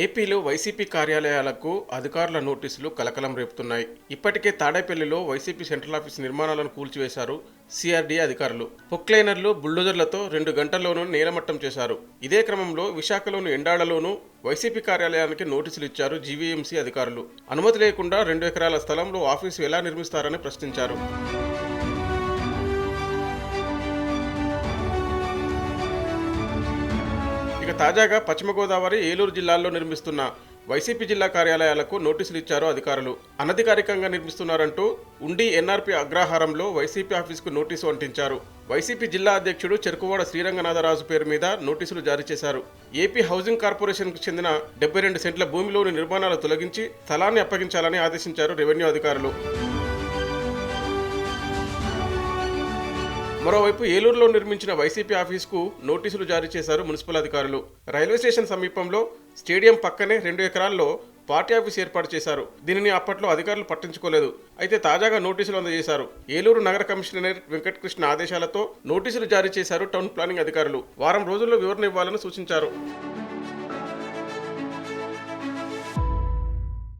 ఏపీలో వైసీపీ కార్యాలయాలకు అధికారుల నోటీసులు కలకలం రేపుతున్నాయి. ఇప్పటికే తాడేపల్లిలో వైసీపీ సెంట్రల్ ఆఫీస్ నిర్మాణాలను కూల్చివేశారు సిఆర్డీఏ అధికారులు. పొక్లైనర్లు, బుల్డోజర్లతో 2 గంటల్లోనూ నేలమట్టం చేశారు. ఇదే క్రమంలో విశాఖలోని ఎండాడలోనూ వైసీపీ కార్యాలయానికి నోటీసులు ఇచ్చారు జీవీఎంసీ అధికారులు. అనుమతి లేకుండా 2 ఎకరాల స్థలంలో ఆఫీసు ఎలా నిర్మిస్తారని ప్రశ్నించారు. ఇక తాజాగా పశ్చిమ గోదావరి, ఏలూరు జిల్లాల్లో నిర్మిస్తున్న వైసీపీ జిల్లా కార్యాలయాలకు నోటీసులు ఇచ్చారు అధికారులు. అనధికారికంగా నిర్మిస్తున్నారంటూ ఉండి ఎన్ఆర్పీ అగ్రహారంలో వైసీపీ ఆఫీసుకు నోటీసు అంటించారు. వైసీపీ జిల్లా అధ్యక్షుడు చెరుకువాడ శ్రీరంగనాథరాజు పేరు మీద నోటీసులు జారీ చేశారు. ఏపీ హౌసింగ్ కార్పొరేషన్కు చెందిన 72 సెంట్ల భూమిలోని నిర్మాణాలు తొలగించి స్థలాన్ని అప్పగించాలని ఆదేశించారు రెవెన్యూ అధికారులు. మరోవైపు ఏలూరులో నిర్మించిన వైసీపీ ఆఫీసుకు నోటీసులు జారీ చేశారు మున్సిపల్ అధికారులు. రైల్వే స్టేషన్ సమీపంలో స్టేడియం పక్కనే 2 ఎకరాల్లో పార్టీ ఆఫీస్ ఏర్పాటు చేశారు. దీనిని అప్పట్లో అధికారులు పట్టించుకోలేదు. అయితే తాజాగా నోటీసులు అందజేశారు. ఏలూరు నగర కమిషనర్ వెంకటకృష్ణ ఆదేశాలతో నోటీసులు జారీ చేశారు టౌన్ ప్లానింగ్ అధికారులు. వారం రోజుల్లో వివరణ ఇవ్వాలని సూచించారు.